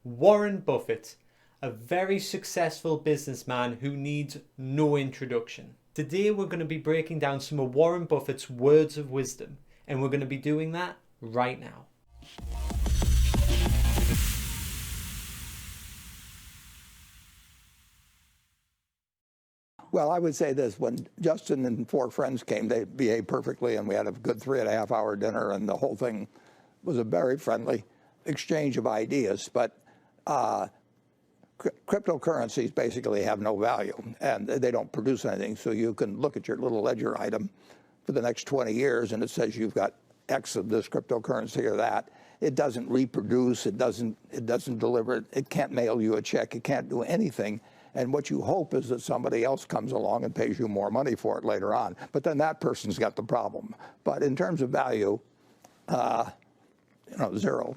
Warren Buffett, a very successful businessman who needs no introduction. Today we're going to be breaking down some of Warren Buffett's words of wisdom, and we're going to be doing that right now. Well, I would say this: when Justin and four friends came, they behaved perfectly, and we had a good 3.5-hour dinner, and the whole thing was a very friendly exchange of ideas. But cryptocurrencies basically have no value, and they don't produce anything. So you can look at your little ledger item for the next 20 years, and it says you've got X of this cryptocurrency or that. It doesn't reproduce. It doesn't deliver. It can't mail you a check. It can't do anything. And what you hope is that somebody else comes along and pays you more money for it later on. But then that person's got the problem. But in terms of value, zero.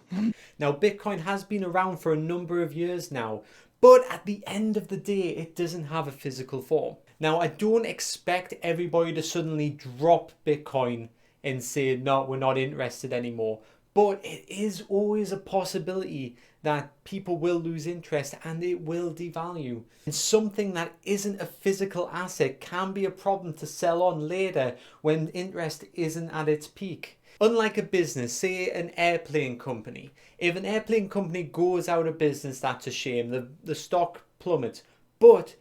Now, Bitcoin has been around for a number of years now, but at the end of the day, it doesn't have a physical form. Now, I don't expect everybody to suddenly drop Bitcoin and say, no, we're not interested anymore. But it is always a possibility that people will lose interest and it will devalue. And something that isn't a physical asset can be a problem to sell on later when interest isn't at its peak. Unlike a business, say an airplane company. If an airplane company goes out of business, that's a shame. The stock plummets. But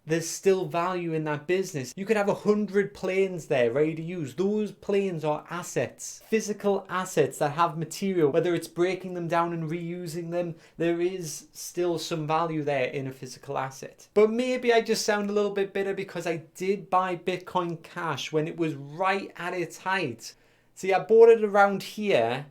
there's still value in that business. You could have 100 planes there ready to use. Those planes are assets, physical assets that have material. Whether it's breaking them down and reusing them, there is still some value there in a physical asset. But maybe I just sound a little bit bitter because I did buy Bitcoin Cash when it was right at its height. See, I bought it around here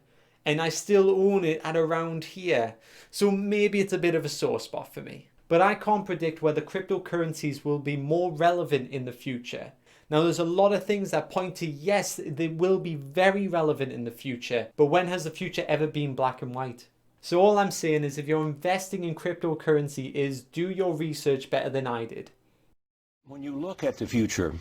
and I still own it at around here. So maybe it's a bit of a sore spot for me. But I can't predict whether cryptocurrencies will be more relevant in the future. Now, there's a lot of things that point to yes, they will be very relevant in the future. But when has the future ever been black and white? So all I'm saying is if you're investing in cryptocurrency is do your research better than I did. When you look at the future,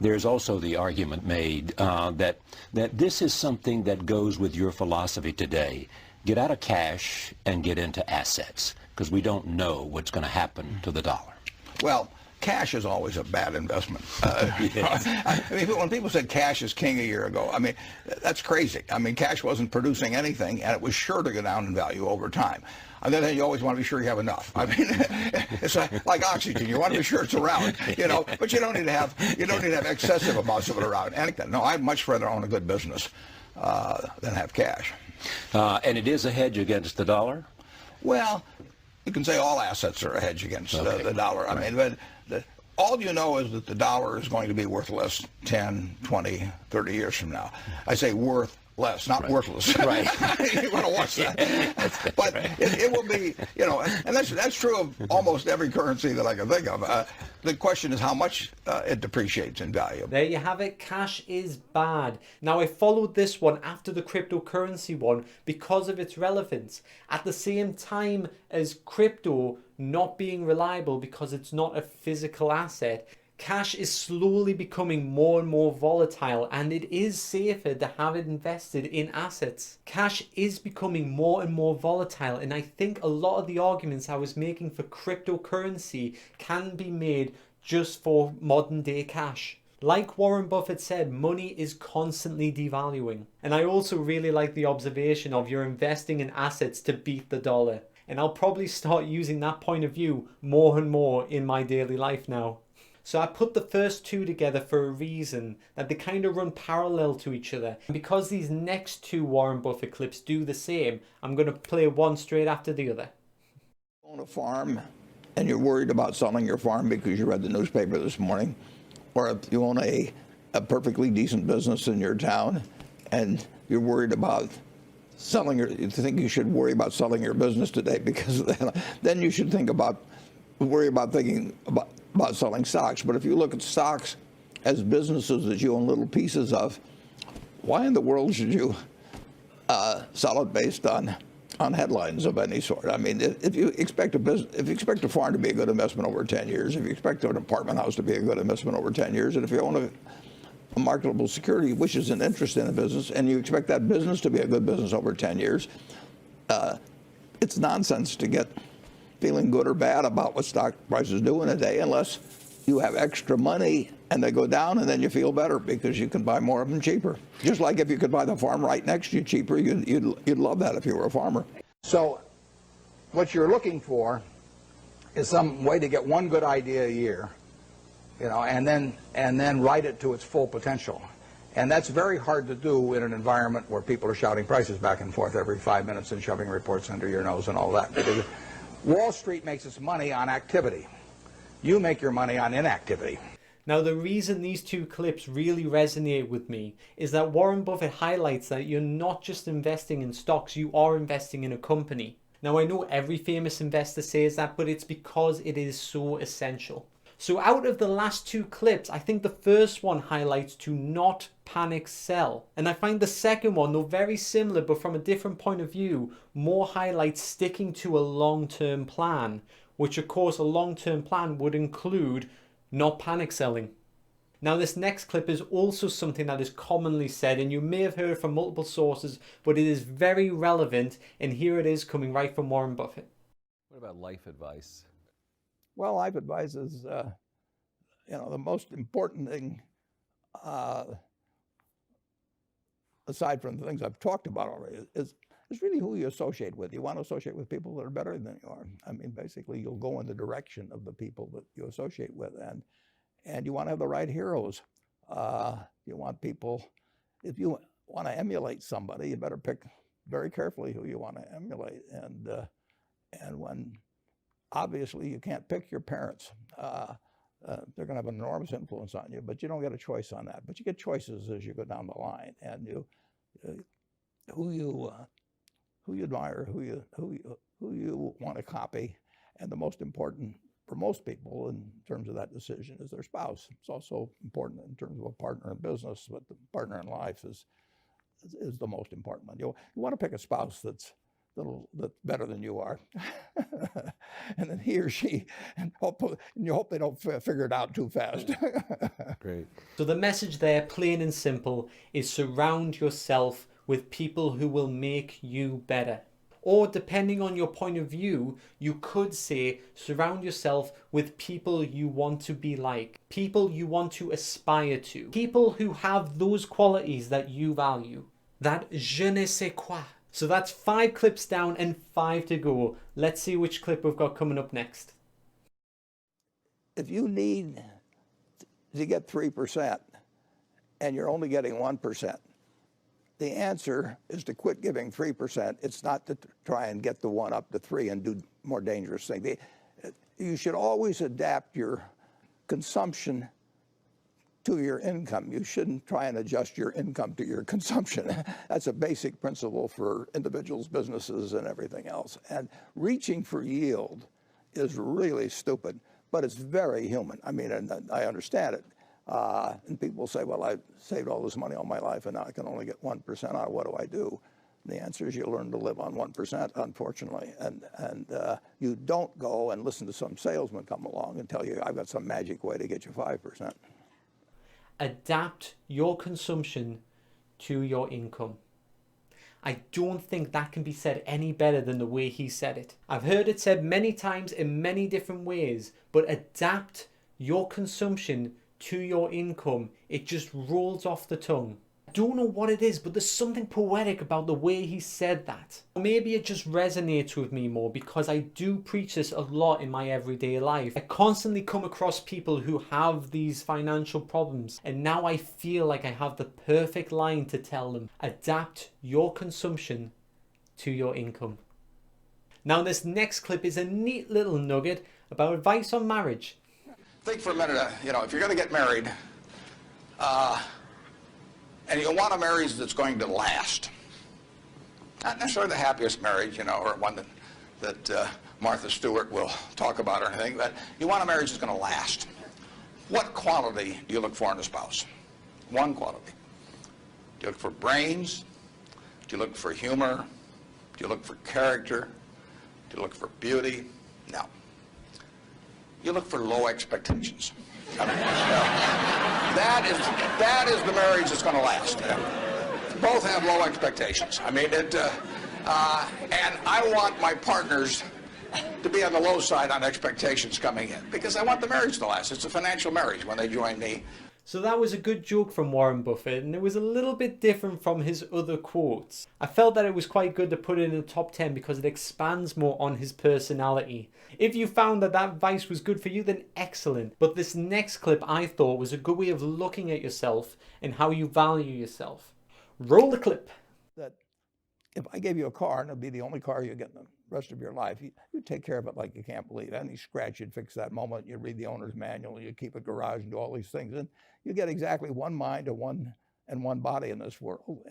there's also the argument made that this is something that goes with your philosophy today. Get out of cash and get into assets, because we don't know what's going to happen to the dollar. Well, cash is always a bad investment. I mean, when people said cash is king a year ago, I mean, that's crazy. I mean, cash wasn't producing anything, and it was sure to go down in value over time. On the other hand, you always want to be sure you have enough. I mean, it's like oxygen. You want to be sure it's around, but you don't need to have excessive amounts of it around. And no, I'd much rather own a good business than have cash. And it is a hedge against the dollar? Well, you can say all assets are a hedge against the dollar. I mean, but all you know is that the dollar is going to be worth less 10, 20, 30 years from now. I say worth less, not worthless. Right. You want to watch that. But it will be, and that's true of almost every currency that I can think of. The question is how much it depreciates in value. There you have it. Cash is bad. Now, I followed this one after the cryptocurrency one because of its relevance. At the same time as crypto not being reliable because it's not a physical asset, cash is slowly becoming more and more volatile, and it is safer to have it invested in assets. Cash is becoming more and more volatile, and I think a lot of the arguments I was making for cryptocurrency can be made just for modern day cash. Like Warren Buffett said, money is constantly devaluing. And I also really like the observation of you're investing in assets to beat the dollar. And I'll probably start using that point of view more and more in my daily life now. So I put the first two together for a reason, that they kind of run parallel to each other. And because these next two Warren Buffett clips do the same, I'm going to play one straight after the other. Own a farm and you're worried about selling your farm because you read the newspaper this morning, or if you own a perfectly decent business in your town and you're worried about you think you should worry about selling your business today, because then you should worry about thinking about selling stocks. But if you look at stocks as businesses that you own little pieces of, why in the world should you sell it based on headlines of any sort? I mean, if you expect a farm to be a good investment over 10 years, if you expect an apartment house to be a good investment over 10 years, and if you own a marketable security, which is an interest in a business, and you expect that business to be a good business over 10 years, it's nonsense to get feeling good or bad about what stock prices do in a day unless you have extra money and they go down, and then you feel better because you can buy more of them cheaper. Just like if you could buy the farm right next to you cheaper, you'd love that if you were a farmer. So what you're looking for is some way to get one good idea a year, and then write it to its full potential. And that's very hard to do in an environment where people are shouting prices back and forth every 5 minutes and shoving reports under your nose and all that. Because Wall Street makes its money on activity. You make your money on inactivity. Now, the reason these two clips really resonate with me is that Warren Buffett highlights that you're not just investing in stocks, you are investing in a company. Now, I know every famous investor says that, but it's because it is so essential. So out of the last two clips, I think the first one highlights to not panic sell. And I find the second one, though very similar but from a different point of view, more highlights sticking to a long-term plan, which of course a long-term plan would include not panic selling. Now, this next clip is also something that is commonly said, and you may have heard from multiple sources, but it is very relevant, and here it is coming right from Warren Buffett. What about life advice? Well, life advice is, the most important thing, aside from the things I've talked about already, is really who you associate with. You want to associate with people that are better than you are. I mean, basically, you'll go in the direction of the people that you associate with, and you want to have the right heroes. You want people, if you want to emulate somebody, you better pick very carefully who you want to emulate. And when obviously you can't pick your parents, they're going to have an enormous influence on you, but you don't get a choice on that. But you get choices as you go down the line, and who you admire, who you want to copy, and the most important for most people in terms of that decision is their spouse. It's also important in terms of a partner in business, but the partner in life is the most important one. You want to pick a spouse that's better than you are, and then he or she, and you hope they don't figure it out too fast. Great. So the message there, plain and simple, is surround yourself with people who will make you better. Or depending on your point of view, you could say surround yourself with people you want to be like, people you want to aspire to, people who have those qualities that you value, that je ne sais quoi. So that's 5 clips down and 5 to go. Let's see which clip we've got coming up next. If you need to get 3% and you're only getting 1%, the answer is to quit giving 3%. It's not to try and get the 1 up to 3 and do more dangerous things. You should always adapt your consumption to your income. You shouldn't try and adjust your income to your consumption. That's a basic principle for individuals, businesses, and everything else. And reaching for yield is really stupid, but it's very human. I mean, and I understand it. And people say, well, I've saved all this money all my life and now I can only get 1% out. What do I do? And the answer is you learn to live on 1%, unfortunately. And you don't go and listen to some salesman come along and tell you, I've got some magic way to get you 5%. Adapt your consumption to your income. I don't think that can be said any better than the way he said it. I've heard it said many times in many different ways, but adapt your consumption to your income. It just rolls off the tongue. I don't know what it is, but there's something poetic about the way he said that. Maybe it just resonates with me more because I do preach this a lot in my everyday life. I constantly come across people who have these financial problems, and now I feel like I have the perfect line to tell them. Adapt your consumption to your income. Now this next clip is a neat little nugget about advice on marriage. Think for a minute, if you're going to get married, and you want a marriage that's going to last, not necessarily the happiest marriage, or one that Martha Stewart will talk about or anything, but you want a marriage that's going to last. What quality do you look for in a spouse? One quality. Do you look for brains? Do you look for humor? Do you look for character? Do you look for beauty? No. You look for low expectations. I mean, that is the marriage that's going to last. Both have low expectations. I mean, And I want my partners to be on the low side on expectations coming in because I want the marriage to last. It's a financial marriage when they join me. So that was a good joke from Warren Buffett, and it was a little bit different from his other quotes. I felt that it was quite good to put it in the top 10 because it expands more on his personality. If you found that advice was good for you, then excellent. But this next clip I thought was a good way of looking at yourself and how you value yourself. Roll the clip. That if I gave you a car and it'd be the only car you get in the rest of your life, you'd take care of it like you can't believe. Any scratch, you'd fix that moment. You'd read the owner's manual. You'd keep a garage and do all these things. And you get exactly one mind and one body in this world.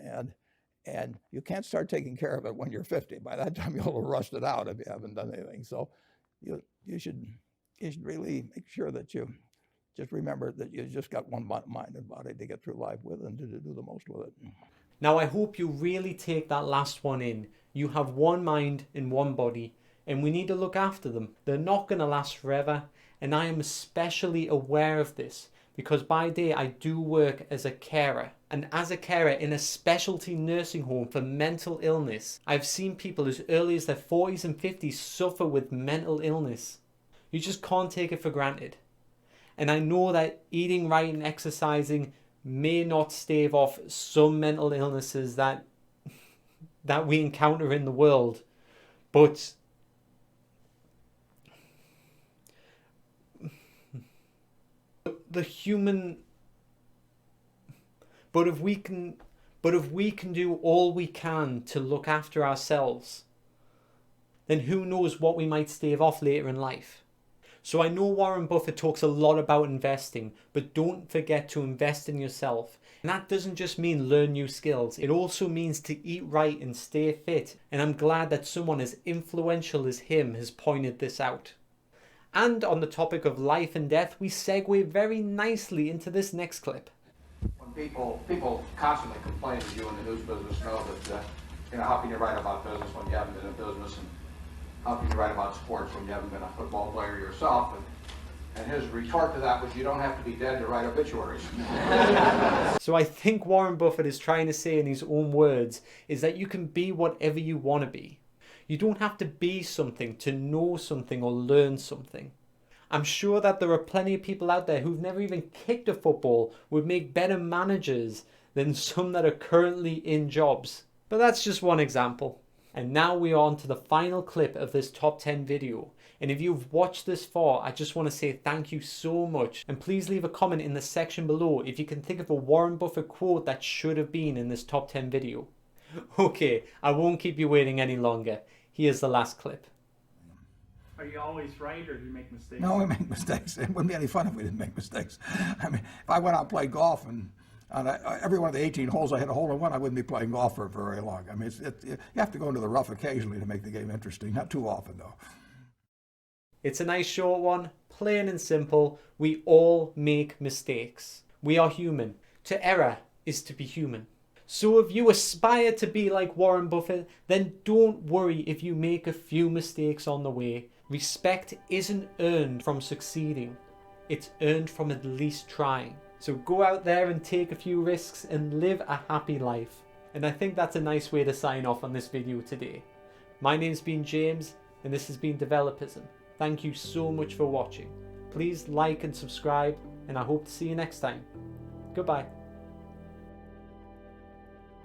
And you can't start taking care of it when you're 50. By that time, you'll have rusted out if you haven't done anything. So you should really make sure that you just remember that you just got one mind and body to get through life with and to do the most with it. Now I hope you really take that last one in. You have one mind and one body, and we need to look after them. They're not going to last forever, and I am especially aware of this because by day I do work as a carer. And as a carer in a specialty nursing home for mental illness, I've seen people as early as their 40s and 50s suffer with mental illness. You just can't take it for granted. And I know that eating right and exercising may not stave off some mental illnesses that we encounter in the world, but if we can do all we can to look after ourselves, then who knows what we might stave off later in life. So I know Warren Buffett talks a lot about investing, but don't forget to invest in yourself. And that doesn't just mean learn new skills. It also means to eat right and stay fit. And I'm glad that someone as influential as him has pointed this out. And on the topic of life and death, we segue very nicely into this next clip. When people constantly complain to you in the news business know that, how can you write about business when you haven't been in business? And how can you write about sports when you haven't been a football player yourself? And his retort to that was, you don't have to be dead to write obituaries. So I think Warren Buffett is trying to say in his own words is that you can be whatever you want to be. You don't have to be something to know something or learn something. I'm sure that there are plenty of people out there who've never even kicked a football would make better managers than some that are currently in jobs. But that's just one example. And now we are on to the final clip of this top 10 video. And if you've watched this far, I just want to say thank you so much. And please leave a comment in the section below if you can think of a Warren Buffett quote that should have been in this top 10 video. Okay, I won't keep you waiting any longer. Here's the last clip. Are you always right, or do you make mistakes? No, we make mistakes. It wouldn't be any fun if we didn't make mistakes. I mean, if I went out and played golf and on every one of the 18 holes I hit a hole in one, I wouldn't be playing golf for very long. I mean, you have to go into the rough occasionally to make the game interesting. Not too often, though. It's a nice short one, plain and simple. We all make mistakes. We are human. To err is to be human. So if you aspire to be like Warren Buffett, then don't worry if you make a few mistakes on the way. Respect isn't earned from succeeding. It's earned from at least trying. So go out there and take a few risks and live a happy life. And I think that's a nice way to sign off on this video today. My name's been James, and this has been Developism. Thank you so much for watching. Please like and subscribe, and I hope to see you next time. Goodbye.